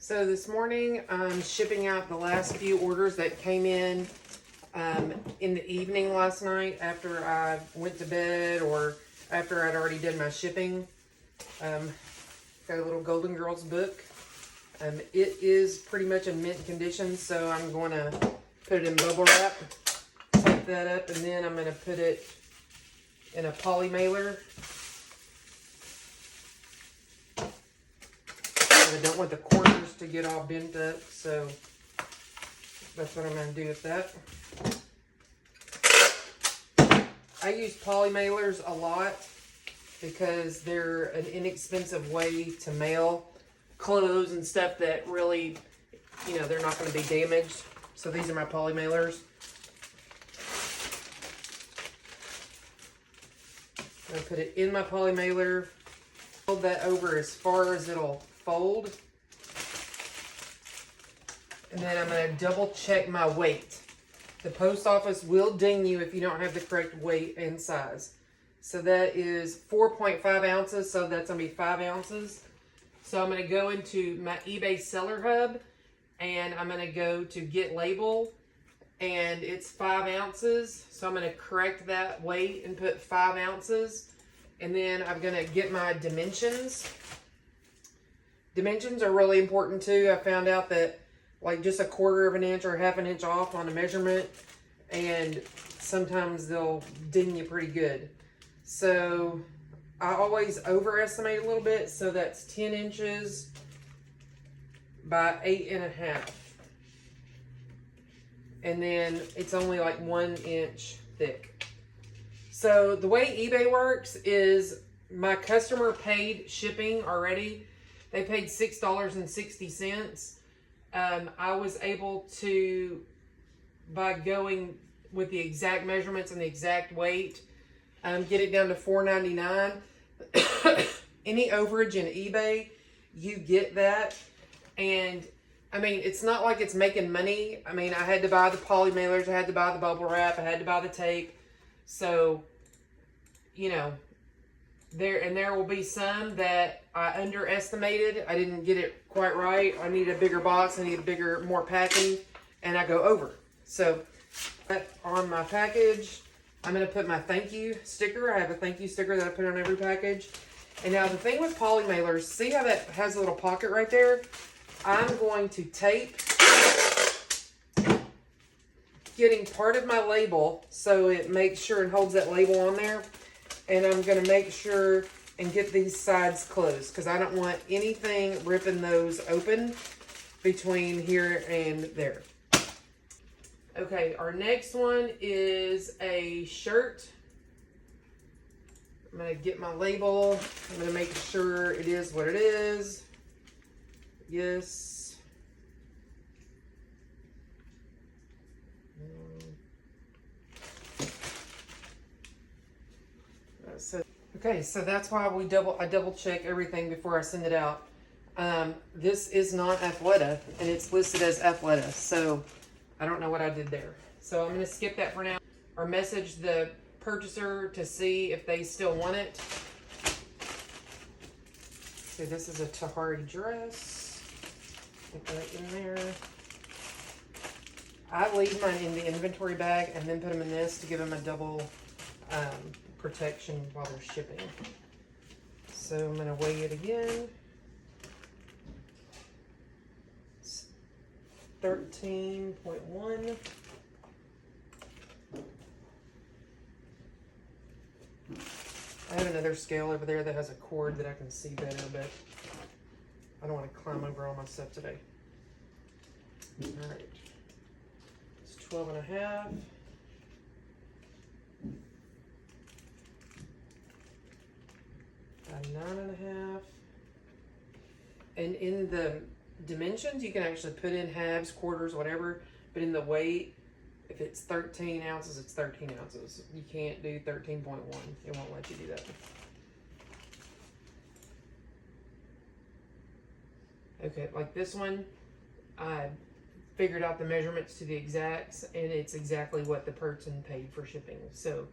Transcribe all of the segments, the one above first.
So this morning, I'm shipping out the last few orders that came in the evening last night after I went to bed or after I'd already done my shipping. Got a little Golden Girls book. It is pretty much in mint condition, so I'm going to put it in bubble wrap, tape that up, and then I'm going to put it in a poly mailer. I don't want the corners to get all bent up, so that's what I'm going to do with that. I use poly mailers a lot because they're an inexpensive way to mail clothes and stuff that really, you know, they're not going to be damaged. So these are my poly mailers. I'm going to put it in my poly mailer, fold that over as far as it'll fold, and then I'm going to double check my weight. The post office will ding you if you don't have the correct weight and size. So that is 4.5 ounces, so that's going to be 5 ounces. So I'm going to go into my eBay Seller Hub, and I'm going to go to Get Label, and it's 5 ounces. So I'm going to correct that weight and put 5 ounces. And then I'm going to get my dimensions. Dimensions are really important too. I found out that like just a 1/4 of an inch or 1/2 inch off on a measurement, and sometimes they'll ding you pretty good. So I always overestimate a little bit, so that's 10 inches by 8.5. And then it's only like 1 inch thick. So the way eBay works is my customer paid shipping already. They paid $6.60. I was able to, by going with the exact measurements and the exact weight, get it down to $4.99. Any overage in eBay, you get that. And I mean, it's not like it's making money. I mean, I had to buy the poly mailers, I had to buy the bubble wrap, I had to buy the tape. So, you know, there will be some that I underestimated. I didn't get it quite right. I need a bigger box. I need a bigger, more packing, and I go over. So on my package, I'm going to put my thank you sticker. I have a thank you sticker that I put on every package. And now the thing with poly mailers, see how that has a little pocket right there? I'm going to tape getting part of my label so it makes sure and holds that label on there. And I'm going to make sure and get these sides closed because I don't want anything ripping those open between here and there. Okay, our next one is a shirt. I'm going to get my label. I'm going to make sure it is what it is. Yes. Okay, so that's why I double check everything before I send it out. This is not Athleta, and it's listed as Athleta, so I don't know what I did there. So I'm going to skip that for now, or message the purchaser to see if they still want it. So this is a Tahari dress. Put that in there. I leave mine in the inventory bag and then put them in this to give them a double protection while they're shipping. So I'm going to weigh it again. It's 13.1. I have another scale over there that has a cord that I can see better, but I don't want to climb over all my stuff today. All right. It's 12.5. A 9.5. And in the dimensions, you can actually put in halves, quarters, whatever. But in the weight, if it's 13 ounces, it's 13 ounces. You can't do 13.1. It won't let you do that. Okay, like this one, I figured out the measurements to the exacts, and it's exactly what the person paid for shipping. So,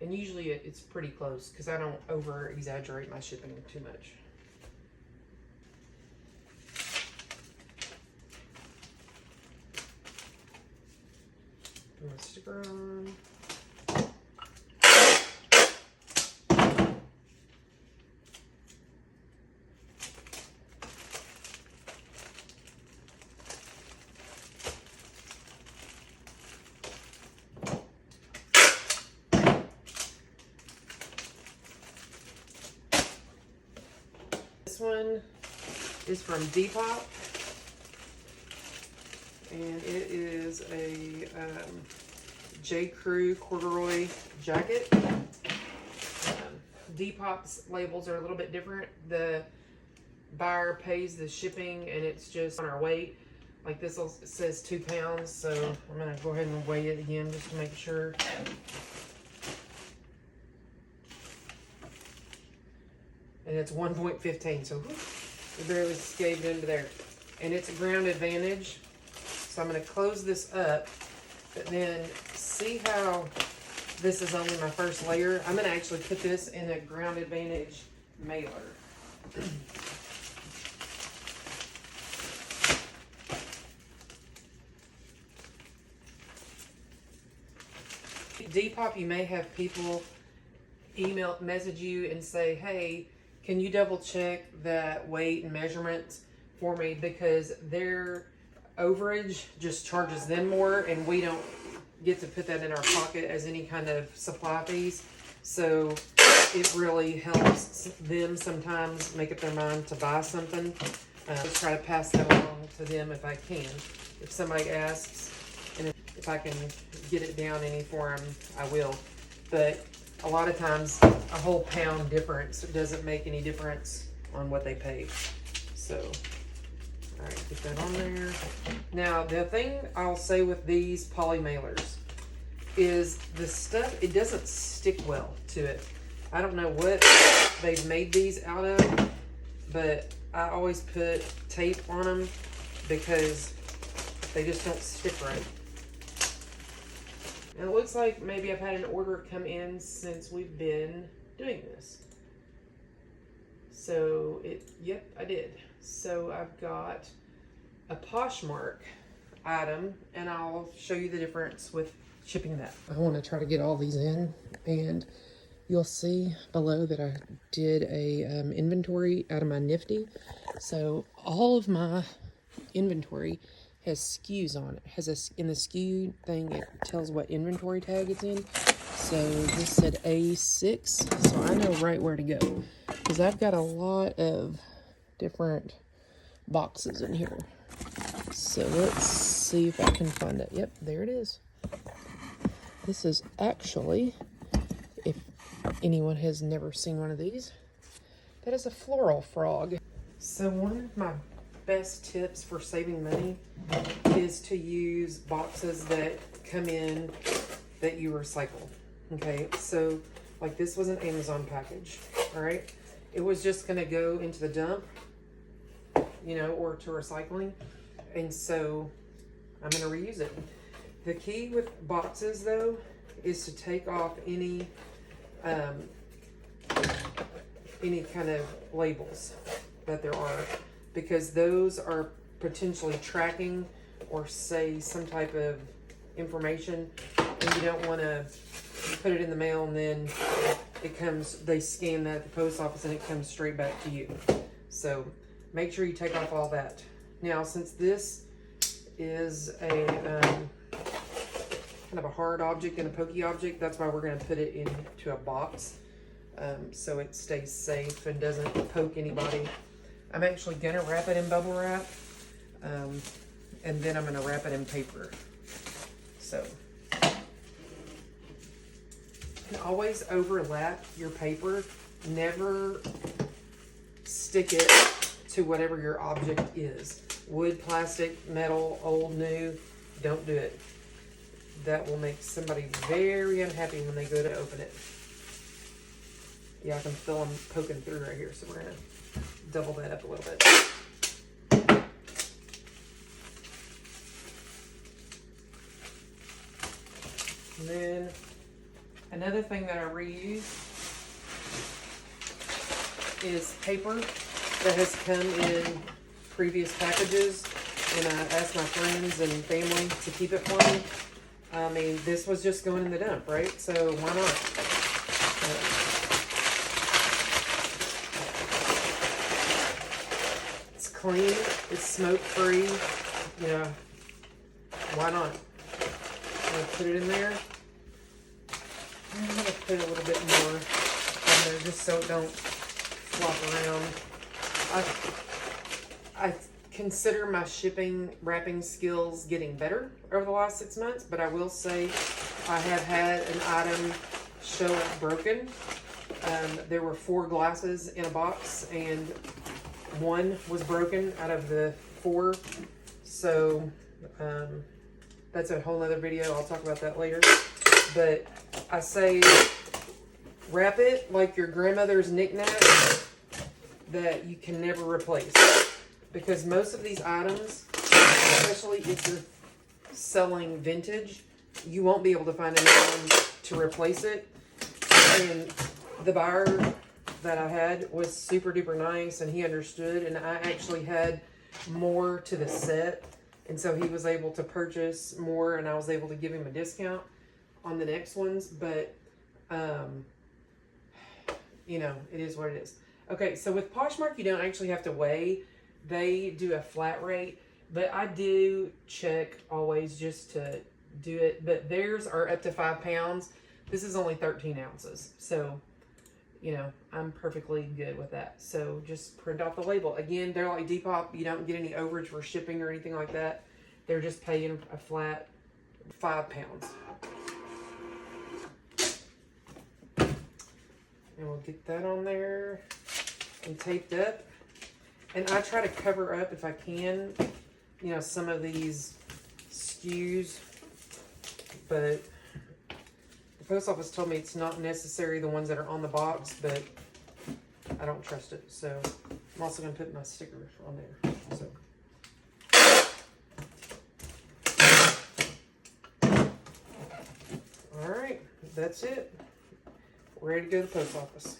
and usually it's pretty close because I don't over exaggerate my shipping too much. Put my sticker on. This one is from Depop, and it is a J. Crew corduroy jacket. Depop's labels are a little bit different. The buyer pays the shipping, and it's just on our weight. Like this says 2 pounds, so I'm gonna go ahead and weigh it again just to make sure. And it's 1.15, so it barely scaved into there. And it's a ground advantage. So I'm gonna close this up, but then see how this is only my first layer. I'm gonna actually put this in a ground advantage mailer. Depop, you may have people message you and say, hey, can you double check that weight and measurements for me, because their overage just charges them more and we don't get to put that in our pocket as any kind of supply fees. So it really helps them sometimes make up their mind to buy something. Just try to pass that along to them if I can. If somebody asks, and if I can get it down any for them, I will. But a lot of times a whole pound difference doesn't make any difference on what they pay. So, all right, put that on there. Now, the thing I'll say with these poly mailers is the stuff, it doesn't stick well to it. I don't know what they've made these out of, but I always put tape on them because they just don't stick right. And it looks like maybe I've had an order come in since we've been doing this. So yep, I did. So I've got a Poshmark item, and I'll show you the difference with shipping that. I want to try to get all these in, and you'll see below that I did a inventory out of my Nifty. So all of my inventory has SKUs on it. In the SKU thing, it tells what inventory tag it's in. So this said A6, so I know right where to go, because I've got a lot of different boxes in here. So let's see if I can find it. Yep, there it is. This is actually, if anyone has never seen one of these, that is a floral frog. So one of my best tips for saving money is to use boxes that come in that you recycle. Okay, so like this was an Amazon package, all right? It was just gonna go into the dump, you know, or to recycling, and so I'm gonna reuse it. The key with boxes though is to take off any kind of labels that there are, because those are potentially tracking or say some type of information, and you don't want to put it in the mail and then they scan that at the post office and it comes straight back to you. So make sure you take off all that. Now, since this is a kind of a hard object and a pokey object, that's why we're going to put it into a box, so it stays safe and doesn't poke anybody. I'm actually gonna wrap it in bubble wrap, and then I'm gonna wrap it in paper. So, and always overlap your paper. Never stick it to whatever your object is. Wood, plastic, metal, old, new, don't do it. That will make somebody very unhappy when they go to open it. Yeah, I can feel them poking through right here, so we're gonna double that up a little bit. And then another thing that I reuse is paper that has come in previous packages, and I asked my friends and family to keep it for me. I mean, this was just going in the dump, right? So why not? It's clean. It's smoke-free. Yeah. Why not? I'm going to put it in there. I'm going to put a little bit more in there just so it don't flop around. I consider my shipping wrapping skills getting better over the last 6 months, but I will say I have had an item show up broken. There were 4 glasses in a box and 1 was broken out of the 4. So that's a whole nother video. I'll talk about that later. But I say wrap it like your grandmother's knickknack that you can never replace. Because most of these items, especially if you're selling vintage, you won't be able to find anyone to replace it. And the buyer that I had was super duper nice and he understood, and I actually had more to the set, and so he was able to purchase more and I was able to give him a discount on the next ones. But you know, it is what it is. Okay, so with Poshmark you don't actually have to weigh. They do a flat rate, but I do check always just to do it. But theirs are up to 5 pounds. This is only 13 ounces. So, you know, I'm perfectly good with that. So just print off the label. Again, they're like Depop. You don't get any overage for shipping or anything like that. They're just paying a flat 5 pounds. And we'll get that on there and taped up. And I try to cover up, if I can, you know, some of these SKUs. But the post office told me it's not necessary, the ones that are on the box, but I don't trust it. So I'm also going to put my sticker on there. So. All right, that's it. We're ready to go to the post office.